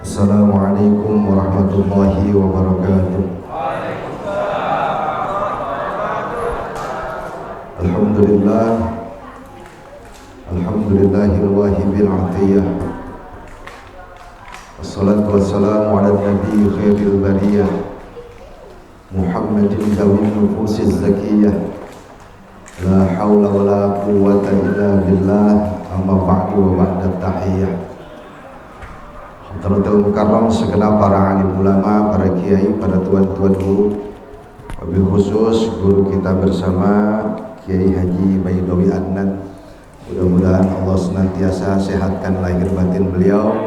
Assalamualaikum warahmatullahi wabarakatuh. Alhamdulillah, alhamdulillahil wahibil atiyah. Wassalatu wassalamu ala nabi khairil bariyah Muhammadin dawin nufusiz zakiyah. La hawla wa la quwwata illa billah. Amma ba'du wa ba'da tahiyyah. Hadratul Mukarram, segenap para alim ulama, para kiai, para tuan-tuan guru, wabil khusus guru kita bersama Kiai Haji Baidowi Adnan. Mudah-mudahan Allah senantiasa sehatkan lahir batin beliau,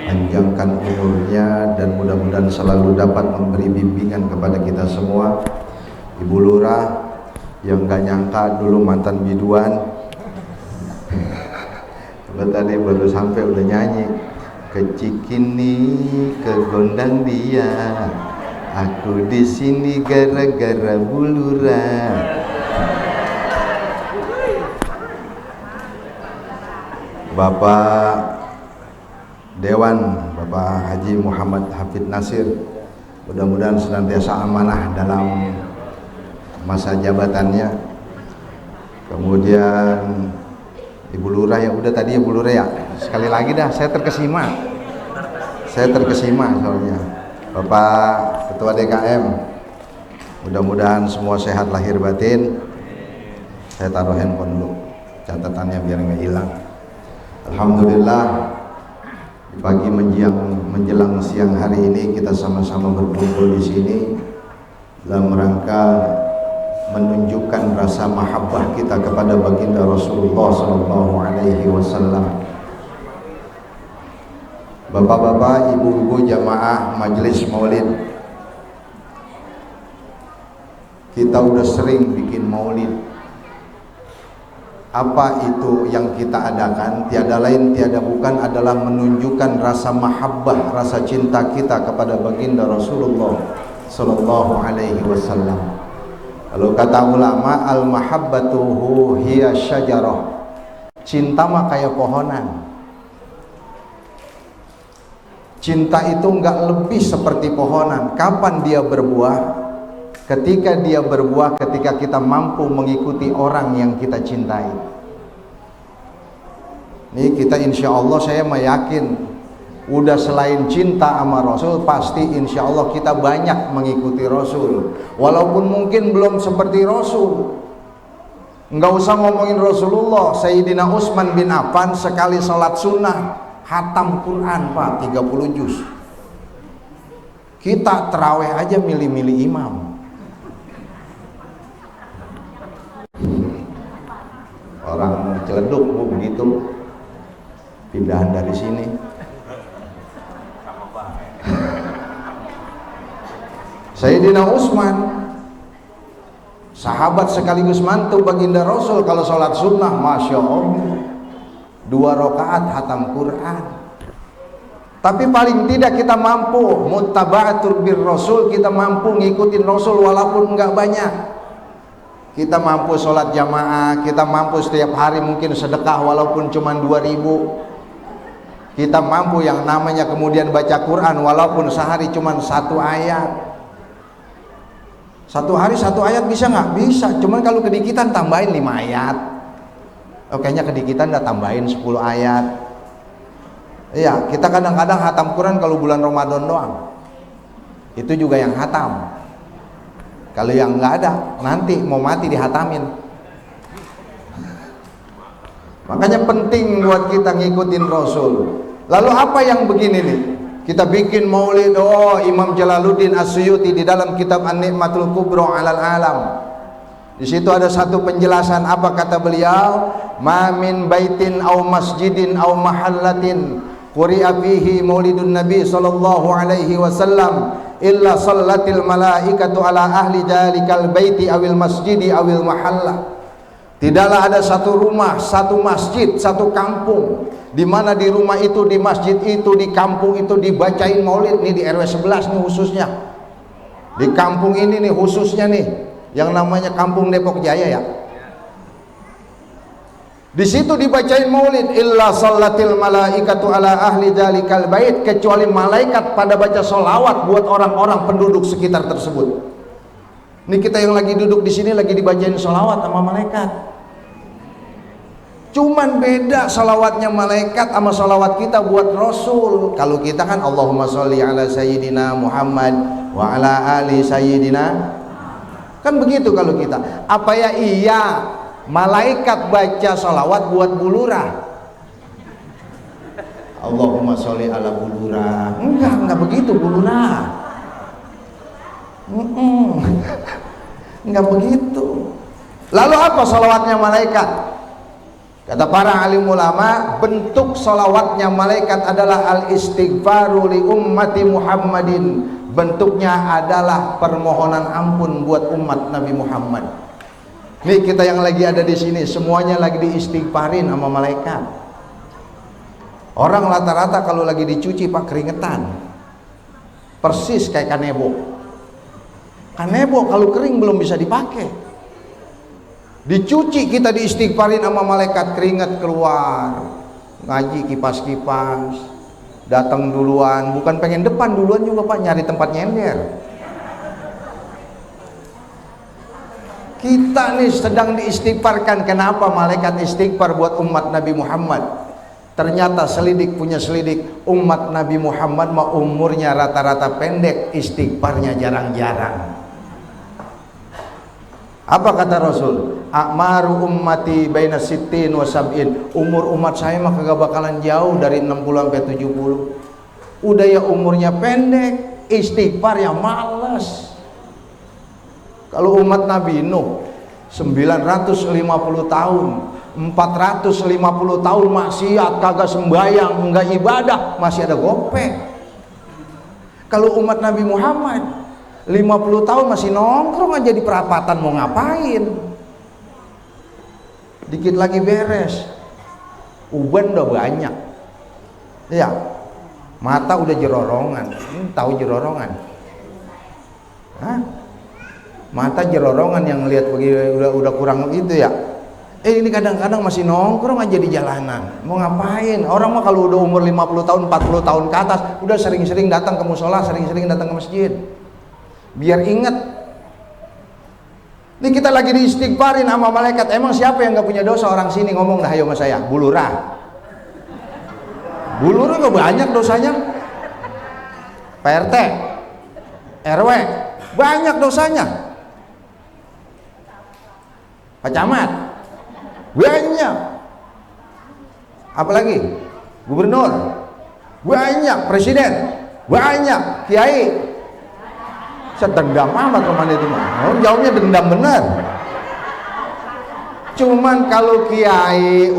panjangkan umurnya, dan mudah-mudahan selalu dapat memberi bimbingan kepada kita semua. Ibu Lurah yang gak nyangka dulu mantan biduan, tadi baru sampai udah nyanyi, kecikini kegondang dia, aku di sini gara-gara Bu Lurah. Bapak Dewan, Bapak Haji Muhammad Hafid Nasir, mudah-mudahan senantiasa amanah dalam masa jabatannya. Kemudian Ibu Lurah, ya udah tadi Ibu Lurah ya, sekali lagi dah, saya terkesima soalnya. Bapak Ketua DKM, mudah-mudahan semua sehat lahir batin. Saya taruh handphone dulu, catatannya biar nggak hilang. Alhamdulillah, di pagi menjelang siang hari ini kita sama-sama berkumpul di sini dalam rangka menunjukkan rasa mahabbah kita kepada baginda Rasulullah sallallahu alaihi wasallam. Bapak-bapak, ibu-ibu jamaah majelis maulid, kita udah sering bikin maulid. Apa itu yang kita adakan? Tiada lain tiada bukan adalah menunjukkan rasa mahabbah, rasa cinta kita kepada baginda Rasulullah sallallahu alaihi wasallam. Kalau kata ulama, al-mahabbatuhu hiya syajarah. Cinta mah kayak pohonan. Cinta itu enggak lebih seperti pohonan. Kapan dia berbuah? Ketika dia berbuah, ketika kita mampu mengikuti orang yang kita cintai. Ini kita insya Allah, saya meyakin, udah selain cinta sama Rasul, pasti insya Allah kita banyak mengikuti Rasul. Walaupun mungkin belum seperti Rasul. Enggak usah ngomongin Rasulullah, Sayyidina Utsman bin Affan sekali sholat sunnah khatam Quran Pak, 30 juz. Kita terawih aja milih-milih imam. Orang Ciledug Bu begitu, pindahan dari sini. Sayyidina Utsman, sahabat sekaligus mantu baginda Rasul, kalau sholat sunnah masya Allah 2 rakaat hatam Quran. Tapi paling tidak kita mampu muttaba'atur bir Rasul, kita mampu ngikutin Rasul walaupun enggak banyak. Kita mampu sholat jamaah, kita mampu setiap hari mungkin sedekah walaupun cuma 2.000. Kita mampu yang namanya kemudian baca Quran walaupun sehari cuma 1 ayat. 1 hari 1 ayat bisa nggak? Bisa, cuman kalau kedikitan tambahin 5 ayat. Oh, kayaknya kedikitan udah tambahin 10 ayat. Iya, kita kadang-kadang hatam Quran kalau bulan Ramadan doang. Itu juga yang hatam. Kalau yang nggak ada, nanti mau mati dihatamin. Makanya penting buat kita ngikutin Rasul. Lalu apa yang begini nih? Kita bikin maulid, Imam Jalaluddin As-Suyuti di dalam kitab An-Ni'matul Kubra 'alal Alam. Di situ ada satu penjelasan, apa kata beliau? Ma min baitin aw masjidin aw mahallatin quri'a fihi maulidun nabi sallallahu alaihi wasallam illa sallatil malaikatu ala ahli dalikal baiti awil masjidi awil mahallah. Tidaklah ada satu rumah, satu masjid, satu kampung di mana di rumah itu, di masjid itu, di kampung itu dibacain maulid. Nih di RW 11 nih khususnya, di kampung ini nih khususnya nih, yang namanya Kampung Depok Jaya ya. Di situ dibacain maulid, illa sallatil malaikatu ala ahli dzalikal bait, kecuali malaikat pada baca sholawat buat orang-orang penduduk sekitar tersebut. Ini kita yang lagi duduk di sini lagi dibacain sholawat sama malaikat. Cuman beda sholawatnya malaikat sama sholawat kita buat Rasul. Kalau kita kan Allahumma sholli ala sayyidina Muhammad wa ala ali sayyidina. Kan begitu kalau kita. Apa ya iya malaikat baca sholawat buat bulurah, Allahumma sholli ala bulurah. Enggak begitu bulurah. Enggak begitu. Lalu apa sholawatnya malaikat? Kata para alim ulama, bentuk sholawatnya malaikat adalah al-istighfaru li ummati Muhammadin. Bentuknya adalah permohonan ampun buat umat Nabi Muhammad. Nih kita yang lagi ada di sini semuanya lagi diistighfarin sama malaikat. Orang rata-rata kalau lagi dicuci pak keringetan, persis kayak kanebo. Kanebo kalau kering belum bisa dipakai. Dicuci kita diistighfarin sama malaikat, keringat keluar. Ngaji kipas-kipas, datang duluan, bukan pengen depan duluan juga pak, nyari tempat nyender. Kita nih sedang diistighfarkan. Kenapa malaikat istighfar buat umat Nabi Muhammad? Ternyata selidik punya selidik, umat Nabi Muhammad mah umurnya rata-rata pendek, istighfarnya jarang-jarang. Apa kata Rasul? A'maru ummati baina sittin wa sab'in. Umur umat saya mah kagak bakalan jauh dari 60 sampai 70. Udah ya umurnya pendek, istighfar ya males. Kalau umat Nabi Nuh 950 tahun, 450 tahun maksiat, kagak sembayang, enggak ibadah, masih ada gopek. Kalau umat Nabi Muhammad 50 tahun masih nongkrong aja di perapatan, mau ngapain? Dikit lagi beres, uban udah banyak, ya, mata udah jerorongan. Tahu jerorongan? Hah? Mata jerorongan yang lihat begini udah kurang itu ya. Ini kadang-kadang masih nongkrong aja di jalanan. Mau ngapain? Orang mah kalau udah umur 50 tahun, 40 tahun ke atas, udah sering-sering datang ke musola, sering-sering datang ke masjid. Biar ingat. Ini kita lagi diistighfarin sama malaikat. Emang siapa yang nggak punya dosa? Orang sini ngomong dah ayo sama saya. Bulurah. Bulurah kok banyak dosanya. PRT, RW, banyak dosanya. Pak Camat, banyak. Apalagi gubernur, banyak. Presiden, banyak. Kiai, sedendam amat kemana itu mah. Jawabnya dendam bener. Cuman kalau kiai,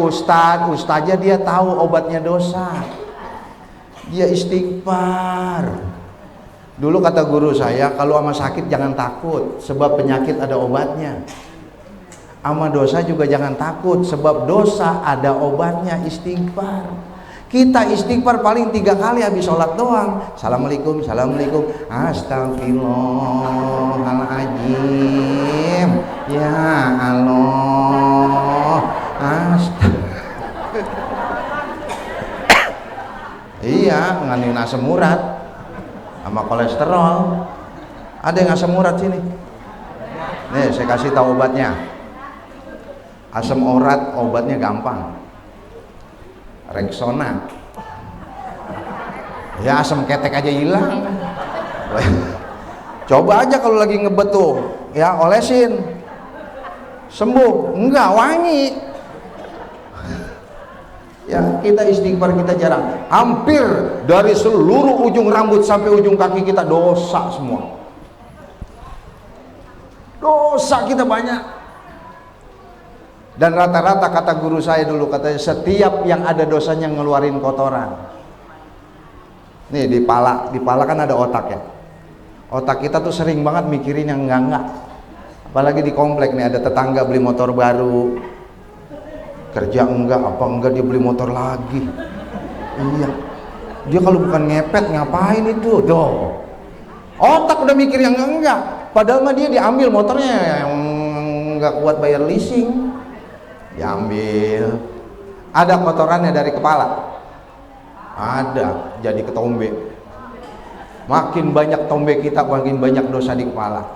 ustaznya dia tahu obatnya dosa, dia istighfar. Dulu kata guru saya, kalau sama sakit jangan takut, sebab penyakit ada obatnya. Sama dosa juga jangan takut, sebab dosa ada obatnya, istighfar. Kita istighfar paling 3 kali habis sholat doang. Assalamualaikum, assalamualaikum, astagfirullahaladzim, ya Allah, iya, nganin asam urat sama kolesterol. Ada yang asam urat sini? Nih saya kasih tahu obatnya. Asam urat obatnya gampang, Rexona. Ya asam ketek aja hilang. Coba aja kalau lagi ngebet tuh, ya olesin, sembuh. Enggak, wangi. Ya kita istighfar kita jarang. Hampir dari seluruh ujung rambut sampai ujung kaki kita dosa semua. Dosa kita banyak. Dan rata-rata kata guru saya dulu, katanya setiap yang ada dosanya ngeluarin kotoran. Nih di pala kan ada otak ya. Otak kita tuh sering banget mikirin yang enggak. Apalagi di komplek nih, ada tetangga beli motor baru, kerja enggak dia beli motor lagi. Iya, dia kalau bukan ngepet ngapain itu? Doh, otak udah mikir yang enggak. Padahal mah dia diambil motornya yang enggak kuat bayar leasing. diambil. Ada kotorannya dari kepala, ada, jadi ketombe. Makin banyak tombe kita, makin banyak dosa di kepala.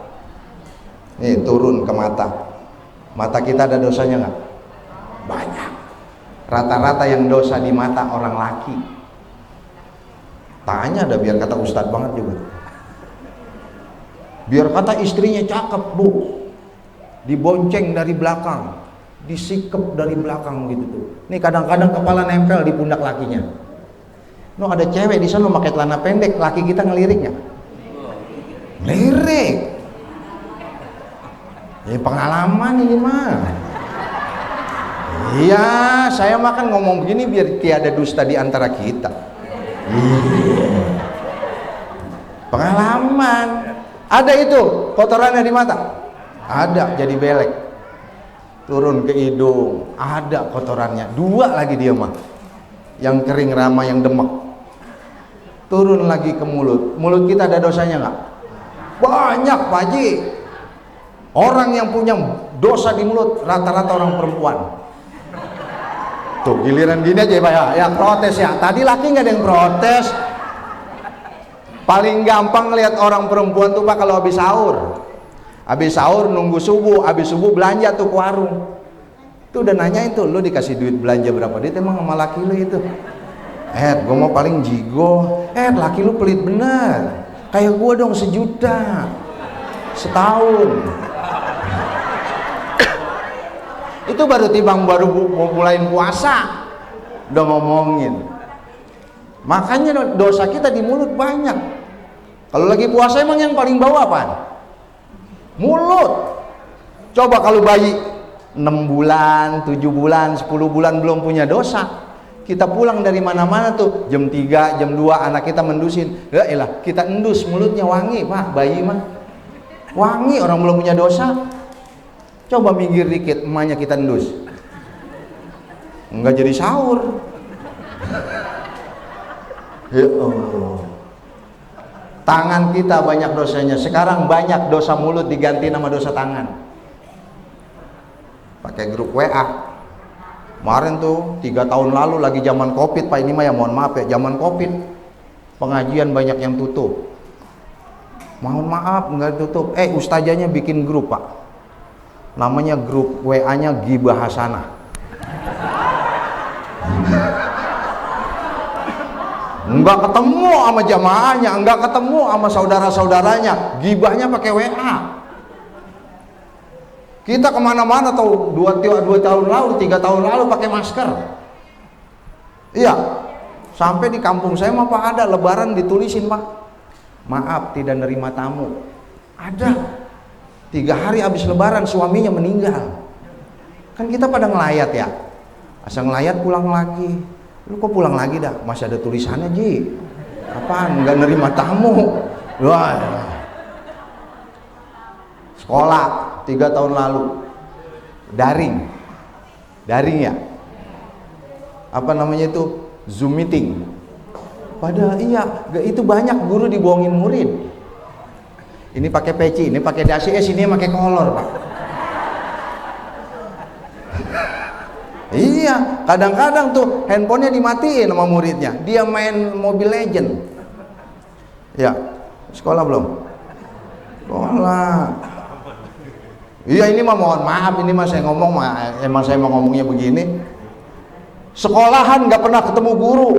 Nih turun ke mata. Mata kita ada dosanya nggak? Banyak. Rata-rata yang dosa di mata orang laki. Tanya dah, biar kata ustadz banget juga. Biar kata istrinya cakep, bu, dibonceng dari belakang, disikep dari belakang gitu tuh. Nih kadang-kadang kepala nempel di pundak lakinya. No, ada cewek di sana pakai celana pendek, laki kita ngeliriknya. Ngelirik. Ini pengalaman ini mah. Iya, saya makan ngomong begini biar tiada dusta di antara kita. Iya. Pengalaman. Ada itu kotorannya di mata. Ada, jadi belek. Turun ke hidung, ada kotorannya. Dua lagi dia mah. Yang kering rama, yang demek. Turun lagi ke mulut. Mulut kita ada dosanya nggak? Banyak, Pak Haji. Orang yang punya dosa di mulut rata-rata orang perempuan. Tuh giliran gini aja Pak ya, ya protes ya. Tadi laki nggak ada yang protes. Paling gampang ngelihat orang perempuan tuh Pak kalau habis sahur. Habis sahur nunggu subuh, habis subuh belanja tuh ke warung. Tuh udah nanyain tuh, lu dikasih duit belanja berapa duit emang sama laki lu itu? Gue mau paling jigo. Laki lu pelit bener. Kayak gua dong 1 juta setahun. Itu baru timbang baru mau mulain puasa udah ngomongin. Makanya dosa kita di mulut banyak. Kalau lagi puasa emang yang paling bawah apaan? Mulut. Coba kalau bayi 6 bulan, 7 bulan, 10 bulan belum punya dosa, kita pulang dari mana-mana tuh jam 3, jam 2 anak kita mendusin. Ya elah, kita endus mulutnya wangi, Pak, bayi mah. Wangi, orang belum punya dosa. Coba minggir dikit, emaknya kita endus. Enggak jadi sahur. Ya Allah. Tangan kita banyak dosanya. Sekarang banyak dosa mulut diganti nama dosa tangan. Pakai grup WA. Kemarin tuh 3 tahun lalu lagi zaman Covid Pak, ini mah ya mohon maaf ya, zaman Covid pengajian banyak yang tutup. Mohon maaf nggak tutup. Ustazanya bikin grup Pak. Namanya grup WA-nya Gibah Hasanah. Enggak ketemu sama jamaahnya, enggak ketemu sama saudara-saudaranya, gibahnya pakai WA. Kita kemana-mana tuh 2 tahun lalu, 3 tahun lalu pakai masker. Iya, sampai di kampung saya mah Pak ada lebaran ditulisin Pak, maaf tidak nerima tamu. Ada 3 hari habis lebaran suaminya meninggal. Kan kita pada ngelayat ya, asal ngelayat pulang lagi. Lu kok pulang lagi dah? Masih ada tulisannya Ji. Apaan? Nggak nerima tamu. Wah. Sekolah 3 tahun lalu daring ya. Apa namanya itu? Zoom meeting. Padahal iya, itu banyak guru dibohongin murid. Ini pakai peci, ini pakai dasi, ini pakai kolor Pak. Iya, kadang-kadang tuh handphonenya dimatiin sama muridnya, dia main Mobile Legend. Ya, sekolah belum? Sekolah. Iya, ini mah mohon maaf, ini mah saya ngomong emang saya mau ngomongnya begini. Sekolahan nggak pernah ketemu guru,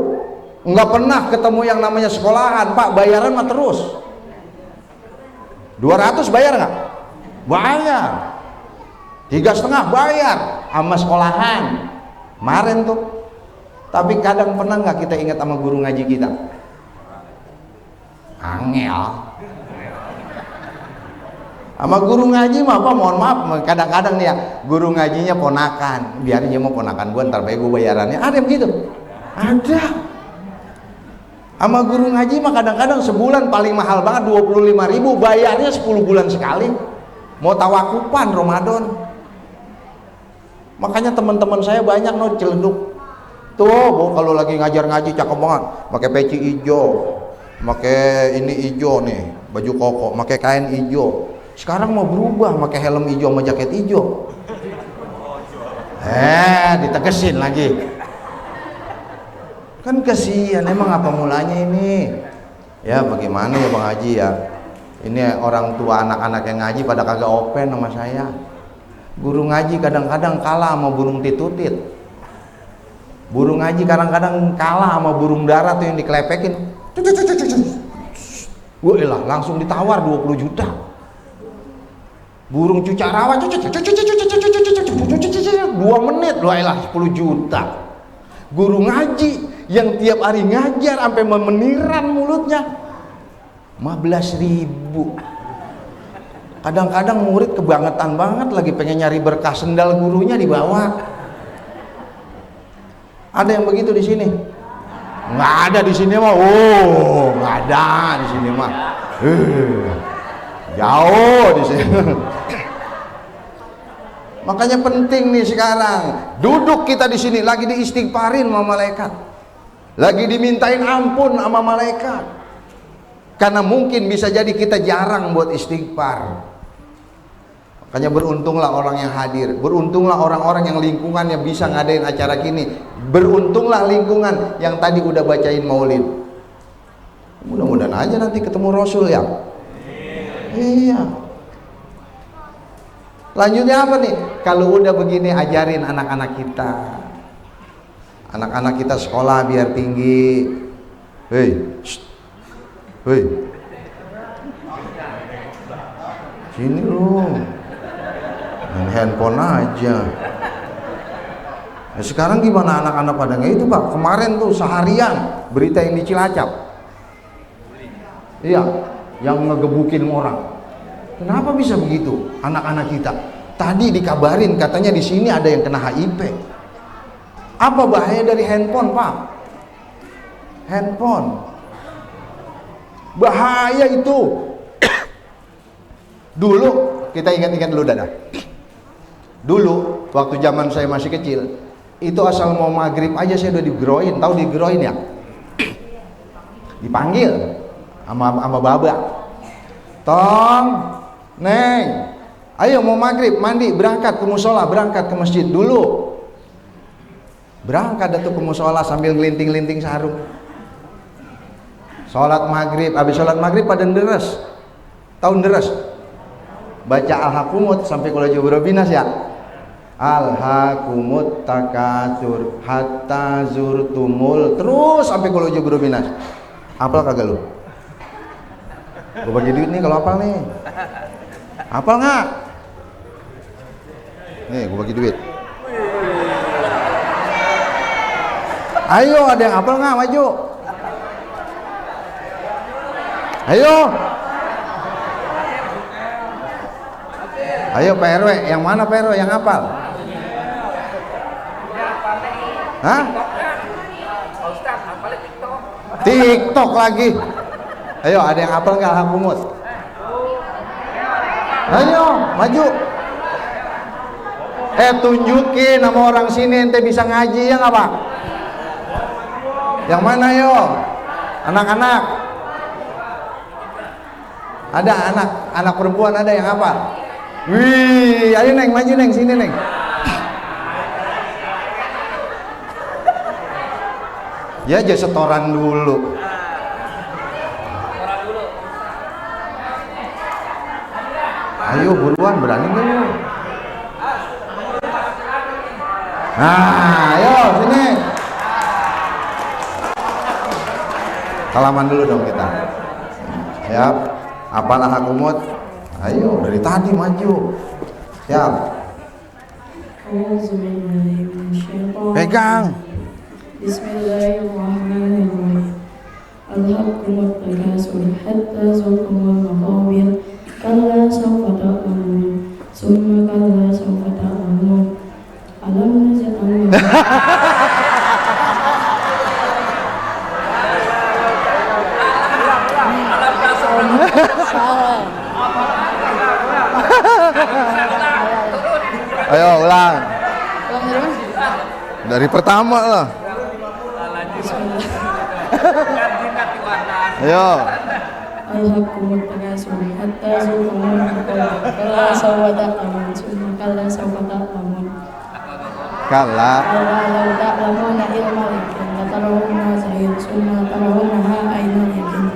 nggak pernah ketemu yang namanya sekolahan Pak, bayaran mah terus. 200 bayar nggak? Bayar. 3,5 bayar sama sekolahan kemarin tuh. Tapi kadang pernah nggak kita ingat sama guru ngaji kita? Angel. Sama guru ngaji mah apa, mohon maaf, kadang-kadang nih ya guru ngajinya ponakan, biar dia mau ponakan gua ntar baik gua bayarannya, ada yang begitu? Ada. Sama guru ngaji mah kadang-kadang sebulan paling mahal banget 25.000, bayarnya 10 bulan sekali, mau tawakupan Ramadan. Makanya teman-teman saya banyak celenduk tuh, bu, kalau lagi ngajar ngaji cakep banget, pakai peci hijau, pakai ini hijau nih, baju koko, pakai kain hijau. Sekarang mau berubah, pakai helm hijau sama jaket hijau. Ditegesin lagi. Kan kasihan, emang apa mulanya ini? Ya bagaimana ya Bang Haji ya? Ini orang tua anak-anak yang ngaji pada kagak open sama saya. Guru ngaji kadang-kadang kalah sama burung titutit. Burung ngaji kadang-kadang kalah sama burung darat tuh yang dikelepekin. Wah, langsung ditawar 20 juta. Burung cucak rawa 2 menit loh, 10 juta. Guru ngaji yang tiap hari ngajar sampai memeniran mulutnya 15.000. Kadang-kadang murid kebangetan banget, lagi pengen nyari berkah sendal gurunya dibawa. Ada yang begitu di sini? Nggak ada di sini mah. Oh, nggak ada di sini mah. Jauh di sini. Makanya penting nih sekarang, duduk kita di sini lagi diistighfarin sama malaikat, lagi dimintain ampun sama malaikat. Karena mungkin bisa jadi kita jarang buat istighfar. Makanya beruntunglah orang yang hadir, beruntunglah orang-orang yang lingkungannya bisa ngadain acara gini, beruntunglah lingkungan yang tadi udah bacain maulid. Mudah-mudahan aja nanti ketemu Rasul ya. Iya. Lanjutnya apa nih? Kalau udah begini, ajarin anak-anak kita. Anak-anak kita sekolah biar tinggi. Hei, hei, sini lu, main handphone aja. Nah, sekarang gimana anak-anak pada nggak itu Pak? Kemarin tuh seharian berita yang di Cilacap. Iya, yang ngegebukin orang. Kenapa bisa begitu anak-anak kita? Tadi dikabarin katanya di sini ada yang kena HIV. Apa bahaya dari handphone, Pak? Handphone. Bahaya itu. Dulu kita ingat-ingat dulu Dada. Dulu waktu zaman saya masih kecil, itu asal mau maghrib aja saya udah digeroin. Tahu digeroin ya? Dipanggil sama baba. Tong, Neng, ayo mau maghrib, mandi, berangkat ke musola, berangkat ke masjid dulu. Berangkat dah tuh ke musola sambil ngelinting-linting sarung. Sholat maghrib, habis sholat maghrib pada nderes. Tahu nderes? Baca Al-Hakumut sampai kalau jubur binas ya. Al-Hakumut takatsur hatta zurtumul, terus sampai kalau jubur binas. Hafal kagak lu? Gue bagi duit nih kalau hafal nih. Hafal nggak? Nih, gue bagi duit. Ayo, ada yang hafal nggak? Maju. Ayo. Ayo Pak RW, yang mana Pak RW yang hafal? Hah? TikTok lagi. Ayo, ada yang hafal nggak Al-Hakumut? Ayo, maju. Tunjukin sama orang sini ente bisa ngaji ya nggak Pak? Yang mana yo? Anak-anak. Ada anak perempuan ada yang hafal? Wih, ayo Neng, maju Neng, sini Neng. Ya aja setoran dulu. Ayo buruan, berani nggak lu? Nah, ayo sini. Salaman dulu dong kita. Siap. Apal Al-Hakumut? Ayo dari tadi maju. Siap. Pegang. Bismillahirrahmanirrahim. Al-Hakumut takasur hatta zurtumul maqabir. Kalla sawfa ta'lamun, summa kalla sawfa ta'lamun. Alam naj'al Ayo ulang. Dari pertama lah. Ayo. Al-Hakumut takasur hatta zurtumul maqabir. Kalla sawfa ta'lamun, summa kalla sawfa ta'lamun. Kalla. كلا لو تعلمون علم اليقين لترونها الجحيم ثم لترونها عين اليقين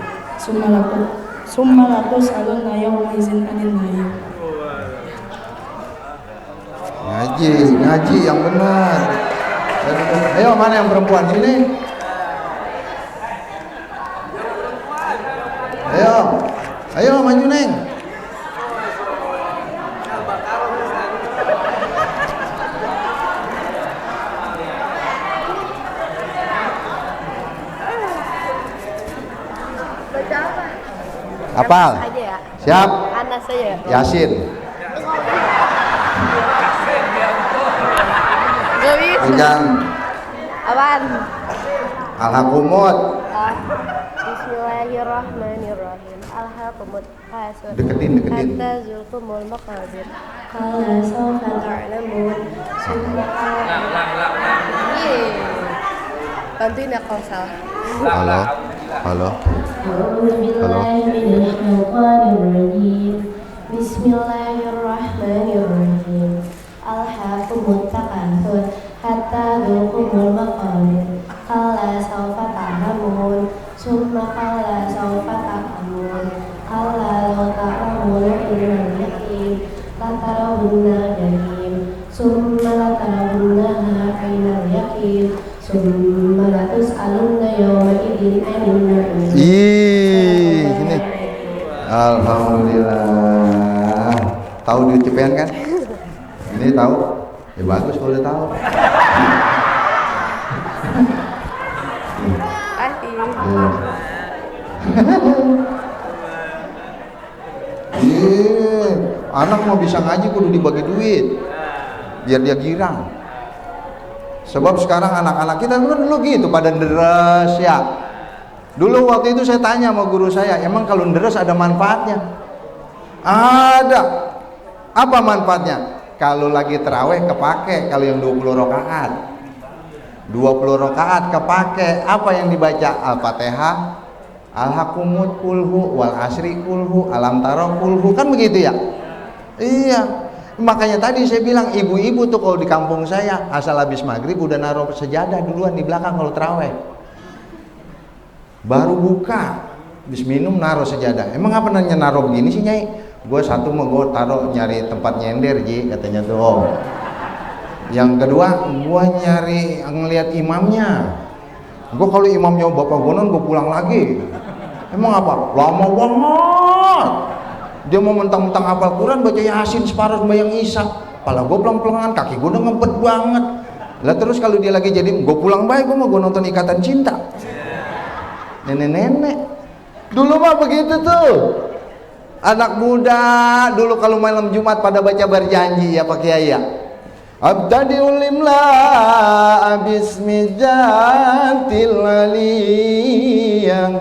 ثم لتسألن يومئذ عن النعيم. Ngaji yang benar. Ayo, mana yang perempuan sini? Ayo maju Neng. Apal? Siap? Anas saja. Yasin. Gak bisa. Pegang. Apaan? Al-Hakumut. Bismillahirrahmanirrahim. Alhaqumut hasud. Deketin. Hatta zulkumul maqabir. Kala sawfa ta'lamun summa Bantuin ya kalau salah. Halo. A'udzu billahi minasy syaithanir rajim. Bismillahirrahmanirrahim. Alhaqumut takatsur hatta dzulqumul maqabir. Kala sawfa ta'lamun summa kala sawfa ta'lamun. Kala law ta'lamuna ilmal yaqin latarawunna jahim summa latarawunnaha 'ainal yaqin summa latus'alunna yawma idzin 'anil na'im. Sini. Alhamdulillah. Tahu di UTPN kan? Ini tahu? Ya bagus kalau udah tahu. Anak mau bisa ngaji kudu dibagi duit biar dia girang. Sebab sekarang anak-anak kita kan dulu gitu pada deres ya. Dulu waktu itu saya tanya sama guru saya, emang kalau deres ada manfaatnya? Ada. Apa manfaatnya? Kalau lagi terawih kepake, kalau yang 20 rakaat. 20 rakaat kepake, apa yang dibaca? Al-Fatihah, Al-Hakumut kulhu, wal asri kulhu, alam taro kulhu, kan begitu ya? Iya. Makanya tadi saya bilang ibu-ibu tuh kalau di kampung saya asal habis maghrib udah naruh sejadah duluan di belakang kalau terawih. Baru buka, habis minum naruh sejadah. Emang apa nanya naruh begini sih Nyai? Gue satu mau gue taruh nyari tempat nyender Ji katanya tuh. Oh. Yang kedua gue nyari ngelihat imamnya. Gue kalau imamnya bapak gonon gue pulang lagi. Emang apa? Lama banget. Dia mau mentang-mentang hafal Quran baca Yasin separuh sembahyang Isya. Pala gue pelang-pelangan, kaki gue udah ngebet banget. Lah terus kalau dia lagi jadi gue pulang baik, gue mau gue nonton Ikatan Cinta. Nenek-nenek. Dulu mah begitu tuh. Anak muda dulu kalau malam Jumat pada baca berjanji ya Pak Kiai ya. Abtadiul imla bismi jatil aliyah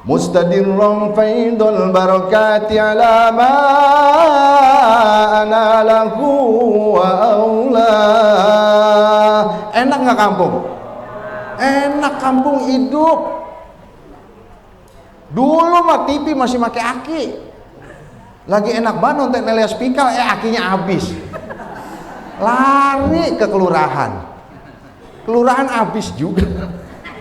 mustadirran faidul barakati ala ma ana lahu wa aula. Enak nggak kampung? Enak kampung hidup. Dulu mah TV masih pakai aki. Lagi enak banget nonton Elias Pikal, akinya habis. Lari ke kelurahan. Kelurahan habis juga.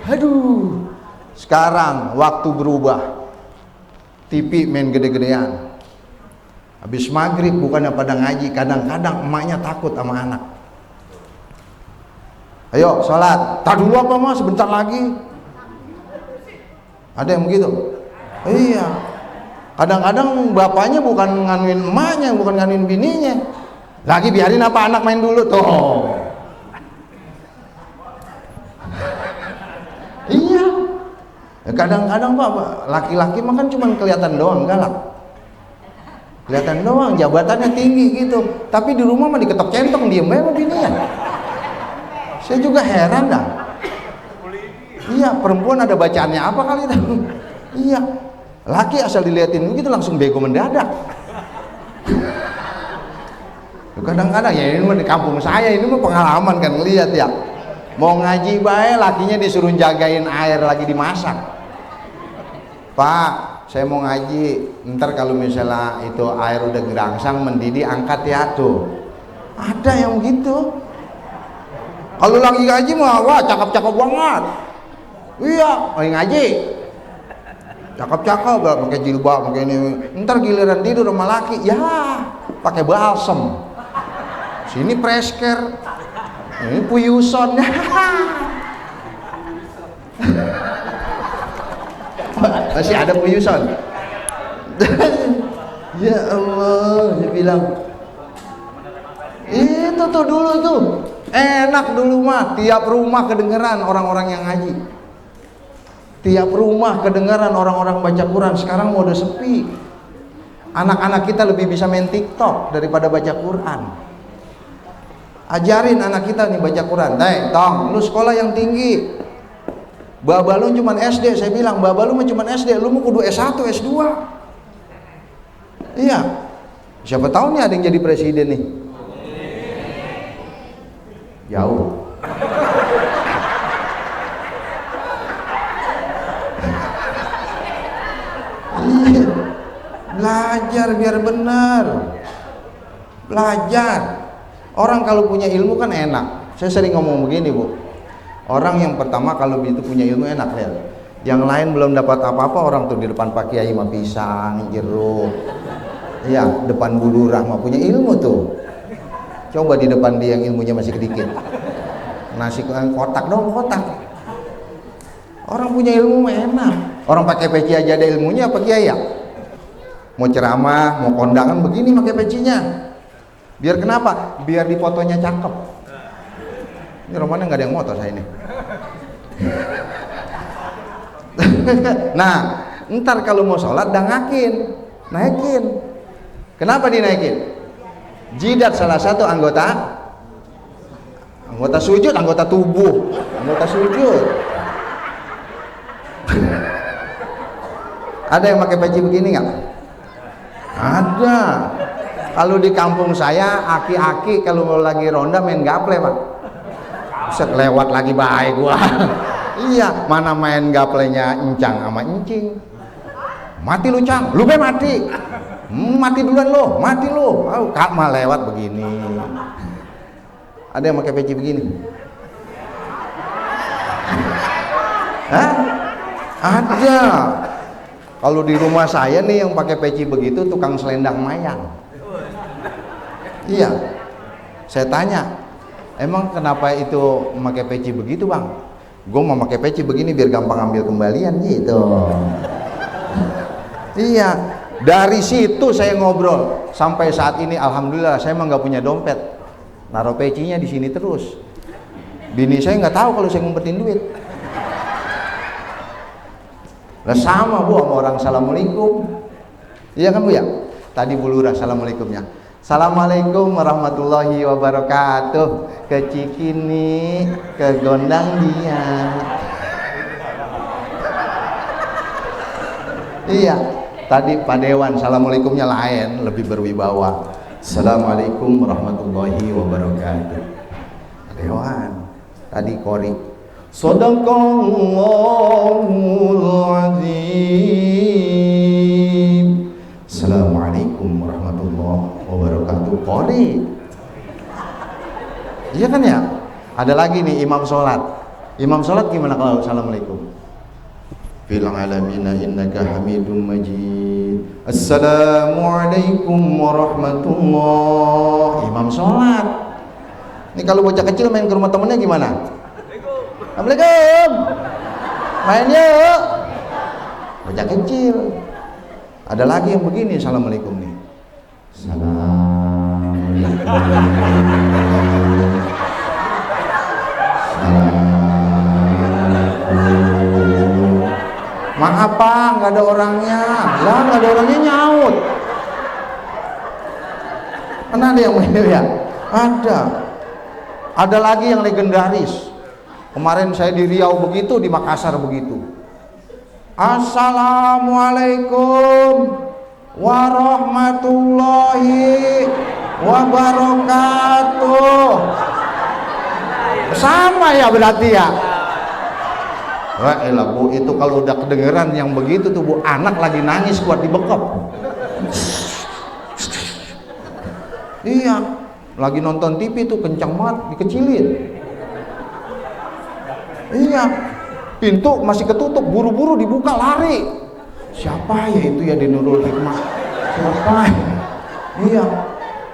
Aduh. Sekarang waktu berubah. TV main gede-gedean. Habis maghrib bukannya pada ngaji, kadang-kadang emaknya takut sama anak. Ayo sholat. Tak dulu apa mas? Sebentar lagi. Ada yang begitu? Iya. Kadang-kadang bapaknya bukan nganuin emaknya, bukan nganuin bininya. Lagi biarin apa anak main dulu tuh. Iya. Kadang-kadang Pak, laki-laki mah kan cuma kelihatan doang galak. Kelihatan doang, jabatannya tinggi gitu. Tapi di rumah mah diketok centong, diem aja sama bininya. Saya juga heran dah. Iya, perempuan ada bacaannya apa kali itu? Iya. Laki asal diliatin begitu langsung bego mendadak. Kadang-kadang ya ini mah di kampung saya ini mah pengalaman kan ngeliat ya. Mau ngaji bae lakinya disuruh jagain air lagi dimasak. Pak, saya mau ngaji. Ntar kalau misalnya itu air udah gerangsang mendidih angkat ya tuh. Ada yang gitu. Kalau lagi ngaji mah wah cakep-cakep banget. Iya, lagi ngaji. Cakep-cakep lah pakai jilbab, pakai ini. Ntar giliran tidur sama laki, ya pakai balsem. Sini presker. Ini puyuson. Masih ada puyuson. Ya Allah, saya bilang itu tuh dulu tuh enak dulu mah, tiap rumah kedengeran orang-orang yang ngaji, tiap rumah kedengeran orang-orang baca Quran. Sekarang mau udah sepi, anak-anak kita lebih bisa main TikTok daripada baca Quran. Ajarin anak kita nih baca Quran. Tong, lu sekolah yang tinggi, baba lu cuman SD. Saya bilang baba lu mah cuman SD, lu mau kudu S1 S2. Iya, siapa tahu nih ada yang jadi presiden nih. Jauh. Belajar biar benar. Belajar. Orang kalau punya ilmu kan enak. Saya sering ngomong begini, Bu. Orang yang pertama kalau itu punya ilmu enak, lihat. Yang lain belum dapat apa-apa, orang tuh di depan Pak Kiai mah pisang, jeruk. Iya, depan Bu Lurah mah punya ilmu tuh. Coba di depan dia yang ilmunya masih sedikit. Nasi kotak dong, kotak. Orang punya ilmu mah enak. Orang pakai peci aja ada ilmunya apa Kiai ya? Mau ceramah, mau kondangan begini pakai pecinya. Biar kenapa? Biar di fotonya cakep. Ini romannya nggak ada yang motor saya ini. Nah, ntar kalau mau sholat dangakin, naikin. Kenapa dinaikin? Jidat salah satu anggota sujud, anggota tubuh, anggota sujud. Ada yang pakai peci begini nggak? Ada. Kalau di kampung saya, aki-aki kalau lagi ronda main gaple, Pak. Set lewat lagi baik gua. Iya, mana main gaplenya encang sama encing. Mati lu, Cang. Lu be mati. Mati duluan lo, mati lo. Oh, Kak mah lewat begini. Ada yang pakai peci begini? Hah? Ada. Kalau di rumah saya nih yang pakai peci begitu tukang selendang mayang. Iya. Saya tanya, emang kenapa itu memakai peci begitu, Bang? Gue mau pakai peci begini biar gampang ambil kembalian gitu. Iya. Dari situ saya ngobrol sampai saat ini, alhamdulillah saya emang nggak punya dompet. Naruh pecinya di sini terus. Bini saya nggak tahu kalau saya ngumpetin duit. Lah sama Bu sama orang assalamualaikum. Iya kan Bu ya? Tadi Bu Lurah assalamualaikumnya. Assalamualaikum warahmatullahi wabarakatuh. Ke Cikini, ke Gondang dia. Iya. Tadi Pak Dewan assalamualaikumnya lain, lebih berwibawa. Assalamualaikum warahmatullahi wabarakatuh. Dewan. Tadi Kori. Shadaqallahul azim. Assalamualaikum warahmatullahi wabarakatuh. Kori. Iya kan ya? Ada lagi nih imam sholat. Imam sholat gimana kalau assalamualaikum? Fil alamina innaka hamidum majid. Assalamualaikum warahmatullahi. Imam sholat. Ini kalau bocah kecil main ke rumah temennya gimana? Assalamualaikum. Main yuk. Bocah kecil. Ada lagi yang begini assalamualaikum nih. Maaf Pak, nggak ada orangnya. Lah nggak ada orangnya nyaut. Kan ada yang main ya? Ada. Ada lagi yang legendaris. Kemarin saya di Riau begitu, di Makassar begitu. Assalamualaikum warahmatullahi wabarakatuh. Sama ya berarti ya. Wah elah Bu, itu kalau udah kedengeran yang begitu tuh Bu, anak lagi nangis kuat dibekep. Iya, lagi nonton TV tuh kencang banget, dikecilin. Iya, pintu masih ketutup, buru-buru dibuka, lari. Siapa ya itu ya di Nurul Hikmah? Siapa? Iya,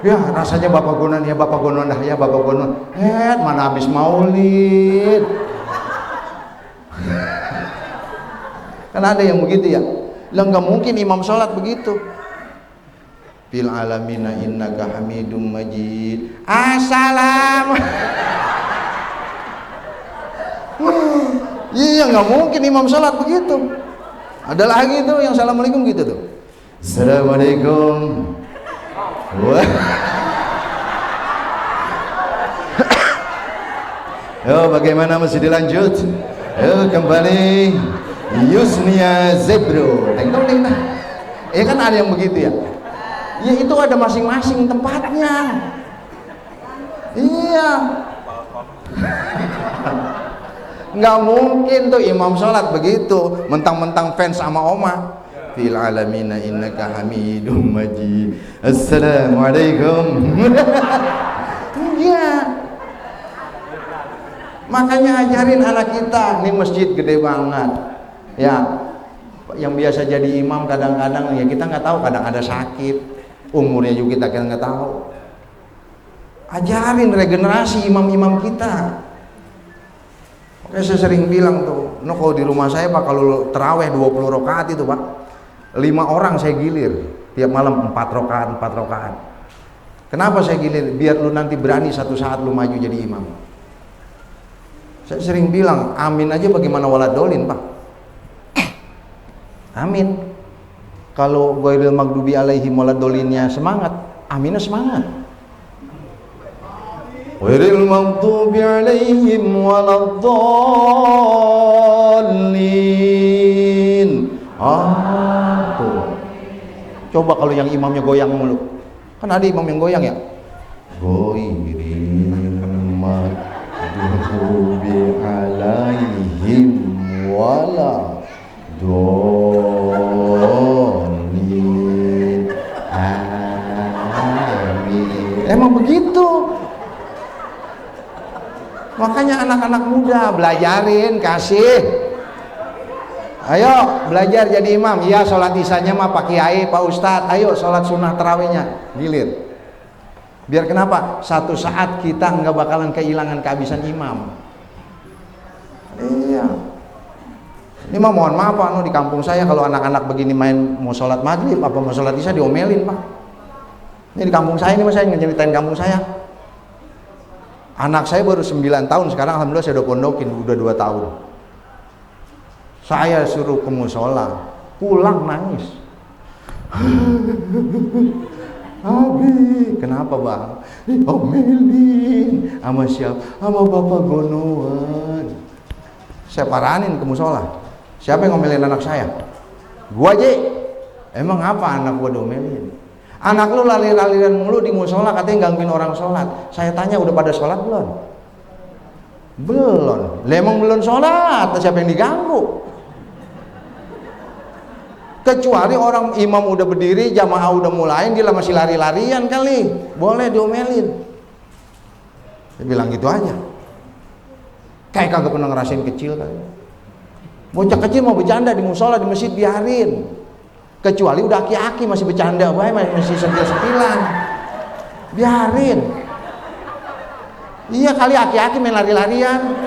ya rasanya Bapak Gonon ya, Bapak Gonon dah ya, Bapak Gonon. Mana habis maulid? Kan ada yang begitu ya. Lah nggak mungkin imam sholat begitu. Fil alamina innaka hamidum majid. Assalam. Iya, nggak mungkin imam sholat begitu. Ada lagi tuh yang assalamualaikum gitu tuh. Assalamualaikum. Wah. Yo, bagaimana masih dilanjut? Yo, kembali Yusnia Zebro. Teng dong, teng. Kan ada yang begitu ya. Ya itu ada masing-masing tempatnya. Iya. Nggak mungkin tuh imam sholat begitu, mentang-mentang fans sama oma. Fil alamina innaka hamidum majid. Assalamualaikum. Iya. Makanya ajarin anak kita, nih masjid gede banget. Ya, yang biasa jadi imam kadang-kadang ya kita nggak tahu, kadang ada sakit, umurnya juga kita nggak tahu. Ajarin regenerasi imam-imam kita. Saya sering bilang tuh, kalau di rumah saya Pak, kalau terawih 20 rakaat itu Pak, 5 orang saya gilir tiap malam 4 rakaat. Kenapa saya gilir? Biar lu nanti berani satu saat lu maju jadi imam. Saya sering bilang, amin aja bagaimana waladolin Pak. Amin. Kalau ghairil maghdubi alaihim waladolinnya semangat, aminnya semangat. Ghairil maghdubi alaihim waladdallin. Tuh. Coba kalau yang imamnya goyang mulu. Kan ada imam yang goyang ya? Ghairil maghdubi alaihim waladdallin. Amin. Emang begitu. Makanya anak-anak muda belajarin, kasih. Ayo belajar jadi imam. Iya, sholat isanya mah Pak Kiai, Pak Ustadz. Ayo sholat sunnah tarawihnya, gilir. Biar kenapa? Satu saat kita nggak bakalan kehilangan kehabisan imam. Iya. Ini mah mohon maaf Pak, di kampung saya kalau anak-anak begini main mau sholat maghrib apa mau sholat isya diomelin Pak. Ini di kampung saya, ini mas saya ngeceritain kampung saya. Anak saya baru 9 tahun, sekarang alhamdulillah saya udah pondokin, udah 2 tahun. Saya suruh ke musola, pulang nangis. Abi, kenapa bang? Omelin sama siapa? Sama Bapak Gonoan. Saya paranin ke musola. Siapa yang ngomelin anak saya? Gua aja. Emang apa anak gua diomelin? Anak lu lari-larian mulu di musola, katanya gangguin orang sholat. Saya tanya, udah pada sholat belum? Belum. Emang belum sholat, siapa yang diganggu? Kecuali orang imam udah berdiri, jamaah udah mulai, dia masih lari-larian kali, boleh diomelin. Saya bilang gitu aja. Kayak kagak pernah ngerasain kecil kali. Bocah kecil mau bercanda di musola, di masjid, biarin. Kecuali udah aki-aki masih bercanda, masih sentil-sentilan, biarin. Iya kali aki-aki main lari-larian.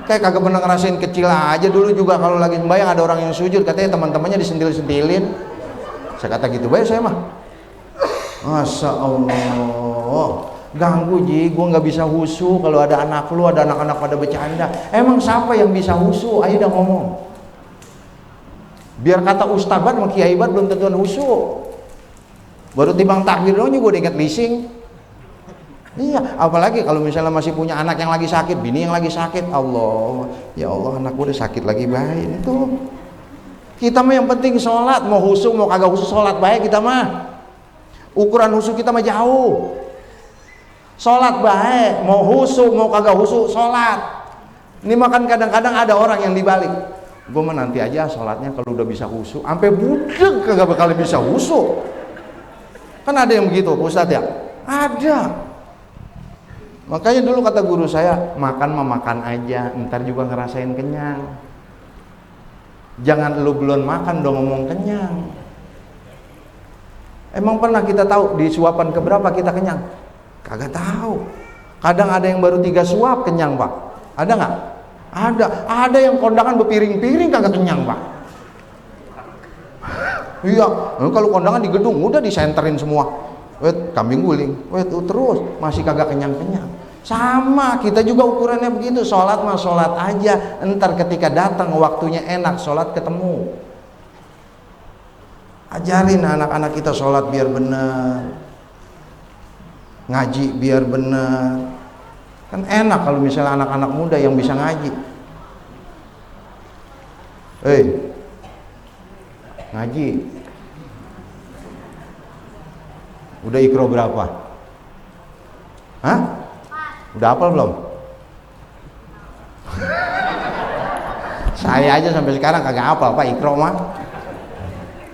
Kayak kagak pernah ngerasain kecil aja. Dulu juga kalau lagi sembahyang ada orang yang sujud, katanya teman-temannya disentil-sentilin. Saya kata gitu baik saya mah. Masya Allah, ganggu ji, gue nggak bisa husu kalau ada anak lu, ada anak-anak pada bercanda. Emang siapa yang bisa husu? Ayo dah ngomong. Biar kata ustabat sama kiai bat belum tentuan husu. Baru timbang takbir dong juga udah inget leasing. Iya, apalagi kalau misalnya masih punya anak yang lagi sakit, bini yang lagi sakit. Allah, ya Allah, anak gue udah sakit lagi, baik itu. Kita mah yang penting sholat, mau husu mau kagak husu sholat baik kita mah. Ukuran husu kita mah jauh. Sholat baik, mau husu mau kagak husu sholat. Ini makan kadang-kadang ada orang yang dibalik. Gue mah nanti aja sholatnya kalau udah bisa husu, sampai budek kagak bakal bisa husu. Kan ada yang begitu Pak Ustadz ya? Ada. Makanya dulu kata guru saya, makan mah makan aja, ntar juga ngerasain kenyang. Jangan lu belum makan udah ngomong kenyang. Emang pernah kita tahu di suapan keberapa kita kenyang? Kagak tahu. Kadang ada yang baru 3 suap kenyang, Pak. Ada nggak? Ada yang kondangan berpiring-piring kagak kenyang, Pak. Iya, kalau kondangan di gedung udah disenterin semua. Wait, kambing guling. Wait, terus masih kagak kenyang-kenyang. Sama, kita juga ukurannya begitu. Sholat mah sholat aja. Entar ketika datang waktunya enak, sholat ketemu. Ajarin anak-anak kita sholat biar benar, ngaji biar benar. Kan enak kalau misalnya anak-anak muda yang bisa ngaji. Ngaji. Udah ikro berapa? Hah? Udah hafal belum? Saya aja sampai sekarang kagak hafal Pak ikro mah.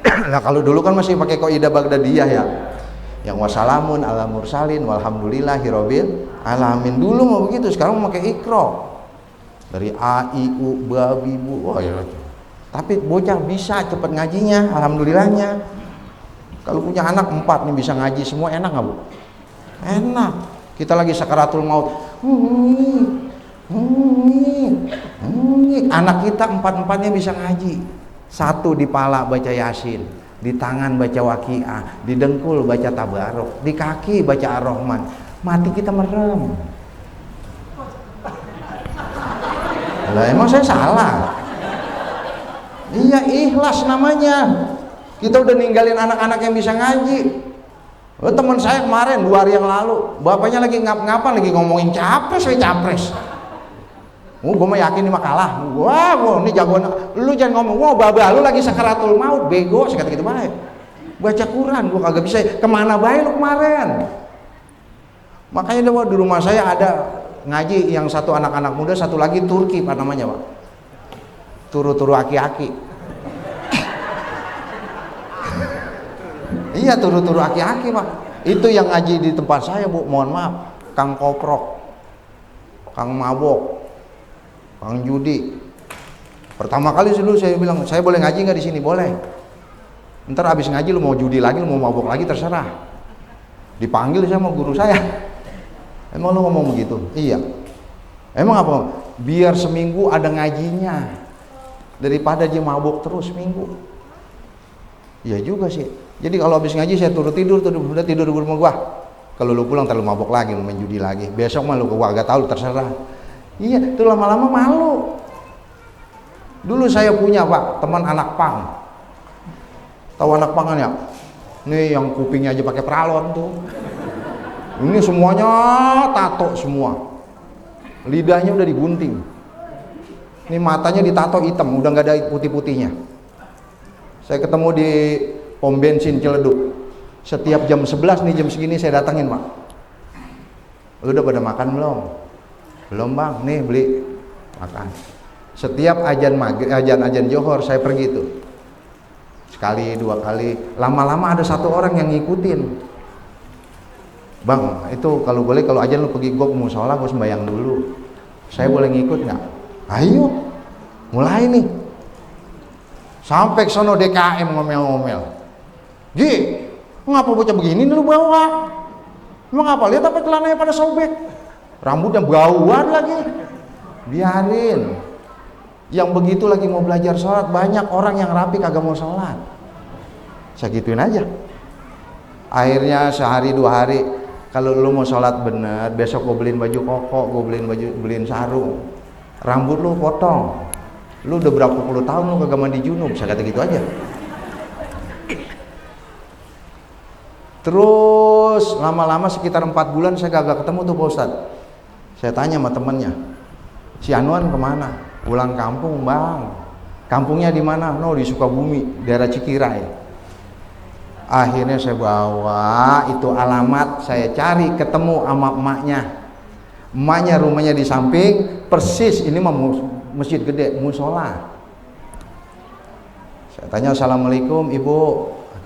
Nah kalau dulu kan masih pakai kaidah Baghdadiyah ya, yang wassalamun ala mursalin walhamdulillahirabbil alamin. Dulu mau begitu, sekarang mau pakai ikro dari a i u ba bi bu. Wah ya. Tapi bocah bisa cepet ngajinya, alhamdulillahnya. Kalau punya anak 4 nih bisa ngaji semua, enak nggak Bu? Enak. Kita lagi sakaratul maut, anak kita 4-4-nya bisa ngaji. 1 di pala baca Yasin, di tangan baca Waqiah, di dengkul baca Tabarok, di kaki baca Ar-Rahman. Mati kita merem. Lah emang saya salah? Iya, ikhlas namanya. Kita udah ninggalin anak-anak yang bisa ngaji. Teman saya kemarin 2 hari yang lalu, bapaknya lagi ngap-ngapan, lagi ngomongin capres. Gue mah yakin ini mah kalah. Wah, ini jagoan. Lu jangan ngomong, wah babah lu lagi sakaratul maut, bego, saya kata gitu baik. Baca Quran, gue kagak bisa. Kemana baik lu kemarin? Makanya di rumah saya ada ngaji yang satu anak-anak muda, satu lagi Turki, apa namanya Pak? Turu-turu aki-aki. Iya, turu-turu aki-aki Pak. Itu yang ngaji di tempat saya Bu, mohon maaf. Kang Koprok, Kang Mabok, Kang Judi. Pertama kali dulu saya bilang, saya boleh ngaji nggak di sini? Boleh. Ntar abis ngaji lu mau judi lagi, lu mau mabok lagi terserah. Dipanggil sama guru saya. Emang lu ngomong begitu? Iya. Emang apa? Biar seminggu ada ngajinya daripada dia mabok terus seminggu. Iya juga sih. Jadi kalau habis ngaji saya turun tidur, udah tidur di rumah gua. Kalau lu pulang terlalu mabok lagi, lu main judi lagi. Besok mah lu gua agak tahu, terserah. Iya, itu lama-lama malu. Dulu saya punya Pak, teman anak pang. Tahu anak pangan ya? Nih yang kupingnya aja pakai pralon tuh. Ini semuanya tato semua. Lidahnya udah digunting. Ini matanya ditato hitam, udah nggak ada putih-putihnya. Saya ketemu di pom bensin Ciledug. Setiap jam 11 nih, jam segini saya datangin Pak. Lu udah pada makan belum? Belum Bang, nih beli makan. Setiap ajan Johor saya pergi tuh. Sekali, 2 kali, lama-lama ada 1 orang yang ngikutin. Bang, itu kalau boleh kalau ajan lu pergi, gua ke musola, gua sembayang dulu. Saya boleh ngikut nggak? Ayo, mulai nih. Sampai ke sono DKM ngomel-ngomel. Ji, ngapa bocah begini lu bawa? Emang apa? Lihat apa celananya pada sobek? Rambutnya bauan lagi. Biarin. Yang begitu lagi mau belajar sholat, banyak orang yang rapi kagak mau sholat. Saya gituin aja. Akhirnya sehari 2 hari, kalau lu mau sholat bener, besok gue beliin baju koko, gue beliin sarung. Rambut lu potong. Lu udah berapa puluh tahun lu kagak mandi junub, saya kata gitu aja. Terus lama-lama sekitar 4 bulan saya kagak ketemu tuh Pak Ustadz. Saya tanya sama temennya, si Anwan kemana? Pulang kampung Bang. Kampungnya di mana? No, di Sukabumi, daerah Cikirai. Akhirnya saya bawa itu alamat, saya cari, ketemu sama emaknya. Emaknya rumahnya di samping, persis ini mah masjid gede, musola. Saya tanya, assalamualaikum Ibu.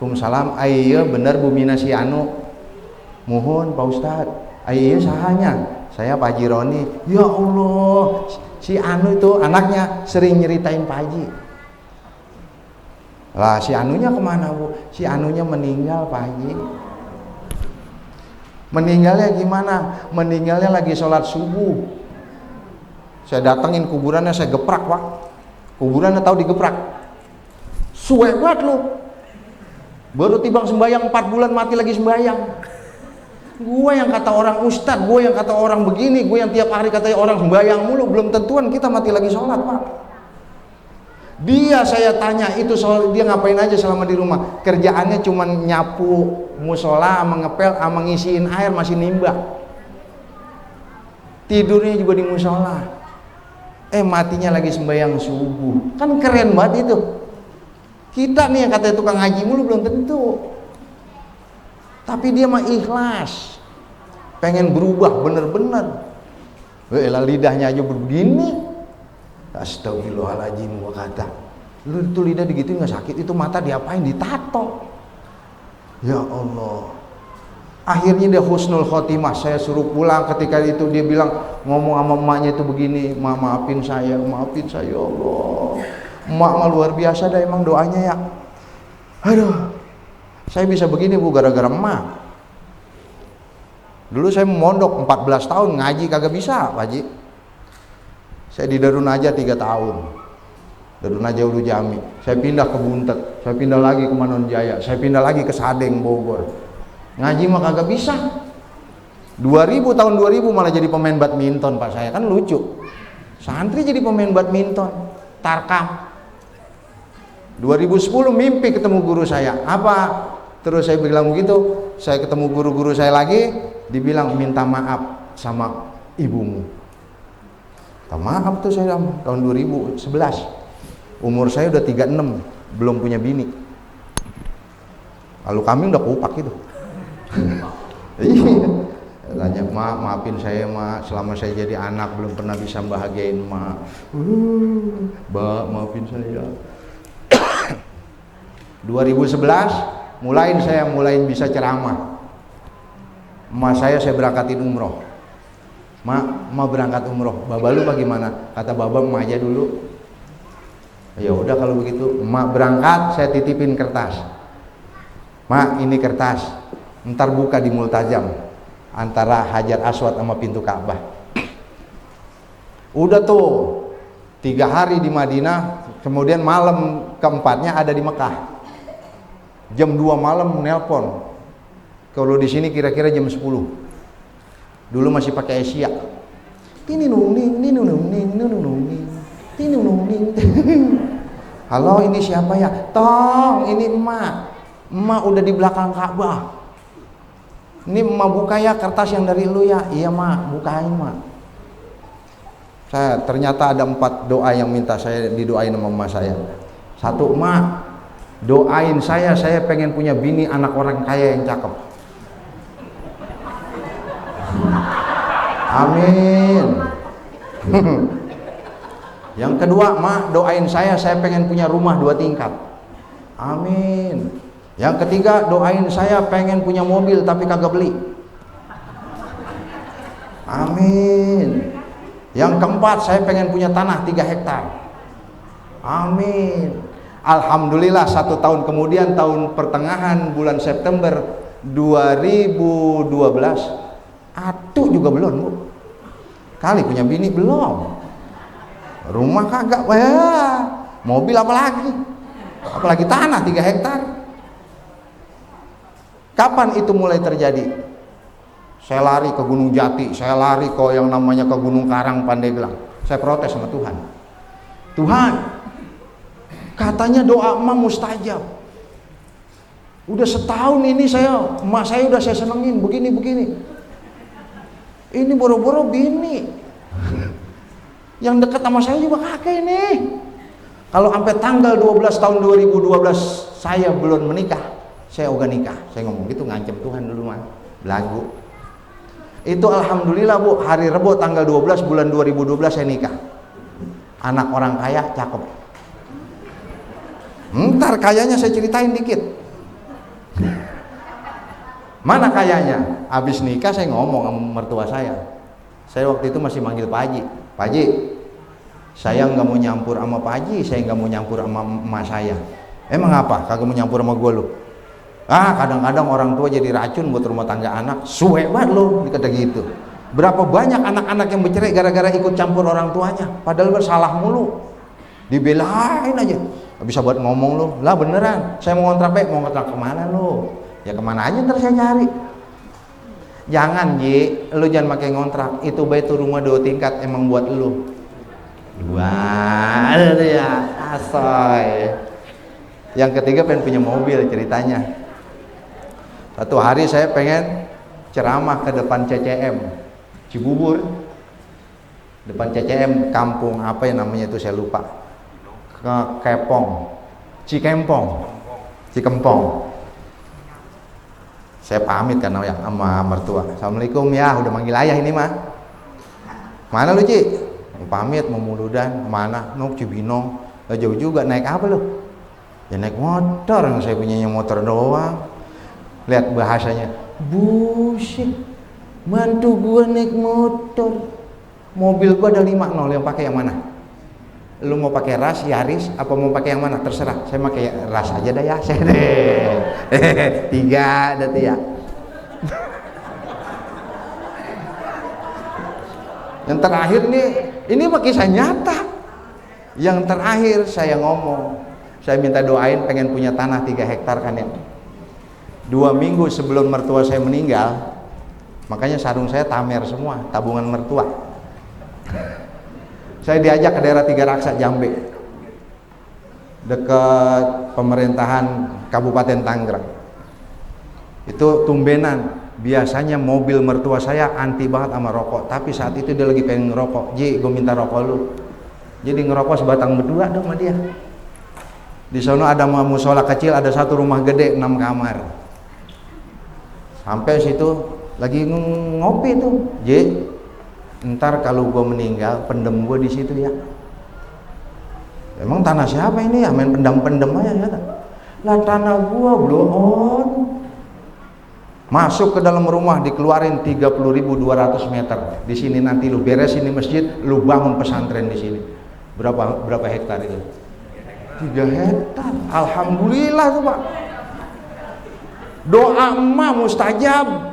Waalaikumsalam. Iya bener Bu Mina si Anu. Muhun Pak Ustadz. Iya sahanya. Saya Pak Haji Roni, ya Allah, si Anu itu anaknya sering nyeritain Pak Haji. Lah si Anunya kemana Bu? Si Anunya meninggal Pak Haji. Meninggalnya gimana? Meninggalnya lagi sholat subuh. Saya datengin kuburannya, saya geprak Pak. Kuburannya tahu digeprak. Suwe banget lu. Baru tibang sembayang 4 bulan mati lagi sembayang. Gue yang kata orang ustadz, gue yang kata orang begini, gue yang tiap hari katanya orang sembayang mulu, belum tentuan kita mati lagi sholat Pak. Dia saya tanya itu soal dia ngapain aja selama di rumah? Kerjaannya cuma nyapu musola, mengepel, sama ngisiin air, masih nimba. Tidurnya juga di musola. Matinya lagi sembahyang subuh. Kan keren banget itu. Kita nih yang katanya tukang ngaji mulu belum tentu. Tapi dia mah ikhlas. Pengen berubah bener-bener. Lidahnya aja begini. Astagfirullahaladzim, gua kata, lu itu lidah digituin nggak sakit, itu mata diapain, ditato. Ya Allah. Akhirnya dia husnul khotimah. Saya suruh pulang, ketika itu dia bilang, ngomong sama emaknya itu begini, maafin saya ya Allah. Emak mah luar biasa dah emang doanya ya. Aduh, saya bisa begini Bu gara-gara emak. Dulu saya mondok 14 tahun ngaji kagak bisa Pak Haji. Saya di Darun Najah 3 tahun. Darun Najah Ulu Jami. Saya pindah ke Buntet, saya pindah lagi ke Manon Jaya, saya pindah lagi ke Sadeng Bogor. Ngaji mah kagak bisa. 2000 malah jadi pemain badminton Pak saya, kan lucu. Santri jadi pemain badminton, tarkam. 2010 mimpi ketemu guru saya. Apa? Terus saya bilang begitu, saya ketemu guru-guru saya lagi, dibilang minta maaf sama ibumu. Maaf tuh saya tahun 2011. Umur saya udah 36, belum punya bini. Lalu kami udah kupak gitu. Iya. Tanya, "Mak, maafin saya, Mak. Selama saya jadi anak belum pernah bisa bahagiain Mak. Mbak, maafin saya." 2011 mulai bisa ceramah. Emak saya berangkatin umroh. Mak, mau berangkat umroh, Baba lu bagaimana? Kata Baba, emak aja dulu. Ya udah kalau begitu, emak berangkat, saya titipin kertas. Mak, ini kertas, ntar buka di Multazam antara Hajar Aswad sama pintu Ka'bah. Udah tuh 3 hari di Madinah, kemudian malam keempatnya ada di Mekah. Jam 2 malam nelpon. Kalau di sini kira-kira jam 10. Dulu masih pakai Asia. Halo, ini siapa ya? Tong, ini emak. Emak udah di belakang Ka'bah. Ini emak buka ya kertas yang dari lu ya. Iya mak, bukain mak. Ternyata ada 4 doa yang minta saya didoain sama emak saya. 1, emak, doain saya pengen punya bini anak orang kaya yang cakep. Amin. Yang kedua, Mak, doain saya pengen punya rumah 2 tingkat. Amin. Yang ketiga, doain saya pengen punya mobil tapi kagak beli. Amin. Yang keempat, saya pengen punya tanah 3 hektar. Amin. Alhamdulillah 1 tahun kemudian, tahun pertengahan bulan September 2012, atu juga belum Bu. Kali punya bini belum. Rumah kagak, mobil apalagi tanah 3 hektar. Kapan itu mulai terjadi? Saya lari ke Gunung Jati, saya lari ke yang namanya ke Gunung Karang, Pandeglang. Saya protes sama Tuhan. Tuhan, katanya doa emak mustajab. Udah setahun ini emak saya udah saya senengin begini. Ini boro-boro bini. Yang dekat sama saya juga kakek ini. Kalau sampai tanggal 12 tahun 2012 saya belum menikah, saya ogah nikah. Saya ngomong gitu, ngancem Tuhan dulu mah. Belagu. Itu alhamdulillah Bu, hari Rebo tanggal 12 bulan 2012 saya nikah. Anak orang kaya, cakep. Ntar kayanya saya ceritain dikit. Mana kayanya? Habis nikah saya ngomong sama mertua saya. Saya waktu itu masih manggil Pak Haji. Pak Haji, saya nggak mau nyampur sama Pak Haji, saya nggak mau nyampur sama emak saya. Emang apa? Kagak mau nyampur sama gue lu? Ah, kadang-kadang orang tua jadi racun buat rumah tangga anak. Suwe banget lu, dikata gitu. Berapa banyak anak-anak yang bercerai gara-gara ikut campur orang tuanya, padahal bersalah mulu. Dibelain aja. Gak bisa buat ngomong lu. Lah beneran, saya mau ngontrak baik, mau ngontrak kemana lu? Ya kemana aja ntar saya cari. Jangan Ji, lu jangan pakai ngontrak. Itu baik itu rumah 2 tingkat emang buat lu. Wah, ada ya, asoy. Yang ketiga pengen punya mobil ceritanya. Satu hari saya pengen ceramah ke depan CCM Cibubur. Depan CCM kampung apa yang namanya itu saya lupa. Cikempong. Saya pamit karena ya sama mertua. Assalamualaikum ya, udah manggil ayah ini mah. Mana lu Ci? Pamit mau muludan, mana? Nuk Cibinong. Gak jauh juga, naik apa lu? Ya naik motor, yang saya punyanya motor doang. Lihat bahasanya, buset. Mantu gua naik motor. Mobil gua ada 5.0 yang pakai yang mana? Lu mau pakai ras, Yaris, apa mau pakai yang mana? Terserah. Saya pakai ras aja dah ya. Saya deh. 3 dah tuh ya. Yang terakhir nih, ini mah kisah nyata. Yang terakhir saya ngomong, saya minta doain pengen punya tanah 3 hektar kan ya. 2 minggu sebelum mertua saya meninggal, makanya sarung saya tamer semua, tabungan mertua. Saya diajak ke daerah Tiga Raksa, Jambe, dekat pemerintahan Kabupaten Tangerang. Itu tumbenan, biasanya mobil mertua saya anti banget sama rokok, tapi saat itu dia lagi pengen ngerokok. Ji, gue minta rokok lu. Jadi ngerokok sebatang berdua dong sama dia. Di sana ada musola kecil, ada 1 rumah gede 6 kamar. Sampai situ lagi ngopi tuh, Ji. Ntar kalau gue meninggal, pendem gue di situ ya. Emang tanah siapa ini ya? Main pendem-pendem aja kata. Lah tanah gue bloon. Masuk ke dalam rumah dikeluarin 30.200 meter. Di sini nanti lu beres ini masjid, lu bangun pesantren di sini. Berapa hektar itu? 3 hektar. Alhamdulillah tuh Pak. Doa emak mustajab.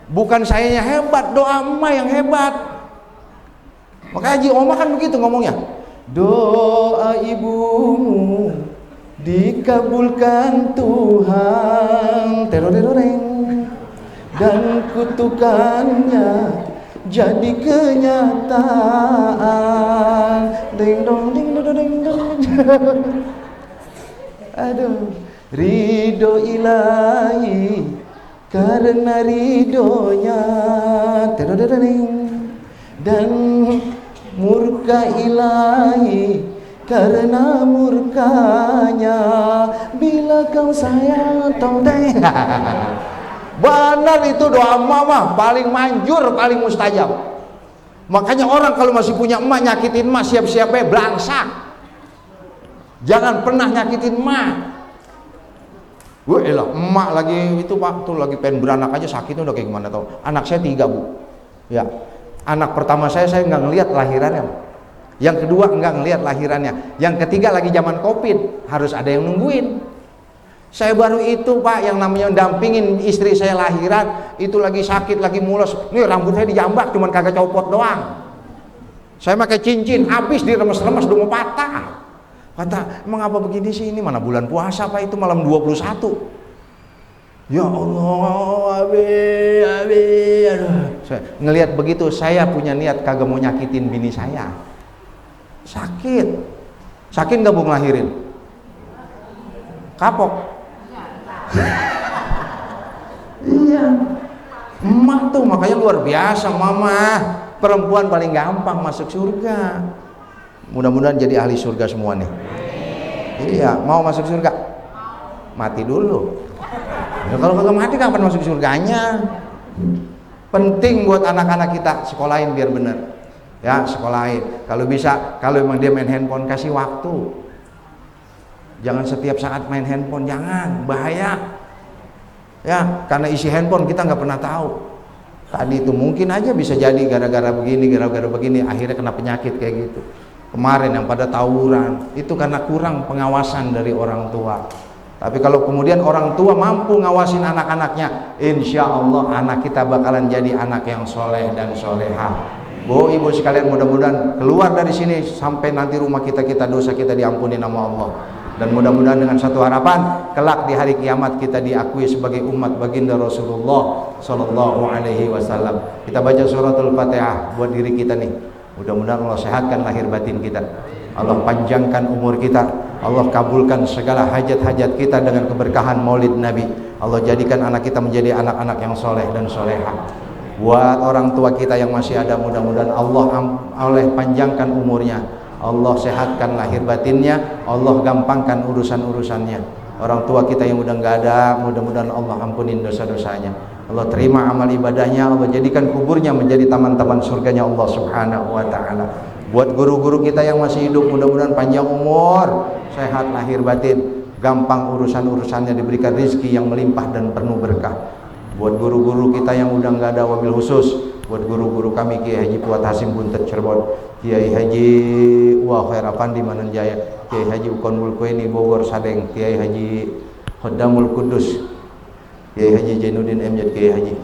Bukan sayanya hebat, doa emak yang hebat. Makanya Haji Oma kan begitu ngomongnya. Doa ibumu dikabulkan Tuhan, teroreng, dan kutukannya jadi kenyataan. Ding dong ding dong ding dong. Aduh, ridho ilahi karena ridhonya, dan murka ilahi karena murkanya. Bila kau sayang tong-teng. Benar itu doa mama paling manjur, paling mustajab. Makanya orang kalau masih punya emak nyakitin emak, siap-siap belangsak. Jangan pernah nyakitin emak. Gue elah, emak lagi itu Pak, tuh lagi pengen beranak aja sakitnya udah kayak gimana tau. Anak saya 3 Bu. Ya, anak pertama saya nggak ngelihat lahirannya. Yang kedua nggak ngelihat lahirannya. Yang ketiga lagi zaman COVID, harus ada yang nungguin. Saya baru itu Pak, yang namanya dampingin istri saya lahiran, itu lagi sakit, lagi mules. Nih rambut saya dijambak, cuman kagak copot doang. Saya pakai cincin, habis diremes-remes udah mau patah. Kata, emang apa begini sih, ini mana bulan puasa Pak, itu malam 21. Ya Allah, aduh. Ngelihat begitu, saya punya niat kagak mau nyakitin bini saya. Sakit nggak mau ngelahirin? Kapok. Iya, emak tuh makanya luar biasa mama. Perempuan paling gampang masuk surga. Mudah-mudahan jadi ahli surga semua nih. Iya, mau masuk surga? Mati dulu. Ya, kalau kagak mati kapan masuk surganya? Penting buat anak-anak kita sekolahin biar bener. Ya, sekolahin. Kalau bisa, kalau emang dia main handphone kasih waktu. Jangan setiap saat main handphone, jangan, bahaya. Ya, karena isi handphone kita nggak pernah tahu. Tadi itu mungkin aja bisa jadi gara-gara begini, akhirnya kena penyakit kayak gitu. Kemarin yang pada tawuran, itu karena kurang pengawasan dari orang tua. Tapi kalau kemudian orang tua mampu ngawasin anak-anaknya, insya Allah anak kita bakalan jadi anak yang soleh dan solehah. Bu, ibu sekalian, mudah-mudahan keluar dari sini sampai nanti rumah kita dosa kita diampuni nama Allah. Dan mudah-mudahan dengan satu harapan, kelak di hari kiamat kita diakui sebagai umat baginda Rasulullah Sallallahu Alaihi Wasallam. Kita baca suratul Fatihah buat diri kita nih. Mudah-mudahan Allah sehatkan lahir batin kita, Allah panjangkan umur kita, Allah kabulkan segala hajat-hajat kita dengan keberkahan maulid Nabi. Allah jadikan anak kita menjadi anak-anak yang soleh dan solehah. Buat orang tua kita yang masih ada, mudah-mudahan Allah panjangkan umurnya, Allah sehatkan lahir batinnya, Allah gampangkan urusan-urusannya. Orang tua kita yang udah nggak ada, mudah-mudahan Allah ampunin dosa-dosanya, Allah terima amal ibadahnya, Allah jadikan kuburnya menjadi taman-taman surganya Allah Subhanahu wa ta'ala. Buat guru-guru kita yang masih hidup, mudah-mudahan panjang umur, sehat lahir batin, gampang urusan-urusannya, diberikan rizki yang melimpah dan penuh berkah. Buat guru-guru kita yang udah nggak ada, wabil khusus buat guru-guru kami, Kiai Haji Fuad Hasim Buntet Cirebon, Kiai Haji Wah Khairafandi Mananjaya, Kiai Haji Ukon Mulkueni Bogor Sadeng, Kiai Haji Khodamul Kudus, Kiai Haji Jainuddin Emjad, Kiai Haji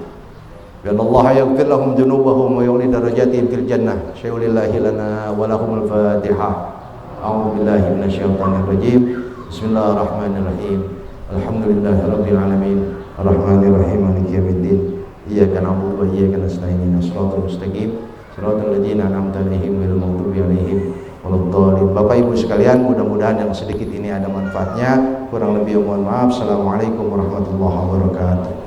ya Allah yaghfir lahum dzunubahum wa yu'li darajatihim fil jannah. Syaulillahi lana wa lahumul Fatihah. A'udzubillahi minasyaitonir rajim. Bismillahirrahmanirrahim. Alhamdulillahirabbil alamin. Arrahmanirrahim. Maliki yaumiddin. Iyyaka na'budu wa iyyaka nasta'in. Shiratal mustaqim. Shiratal ladzina an'amta 'alaihim ghairil maghdubi 'alaihim waladdallin. Bapak Ibu sekalian, mudah-mudahan yang sedikit ini ada manfaatnya. Kurang lebih mohon maaf. Assalamualaikum warahmatullahi wabarakatuh.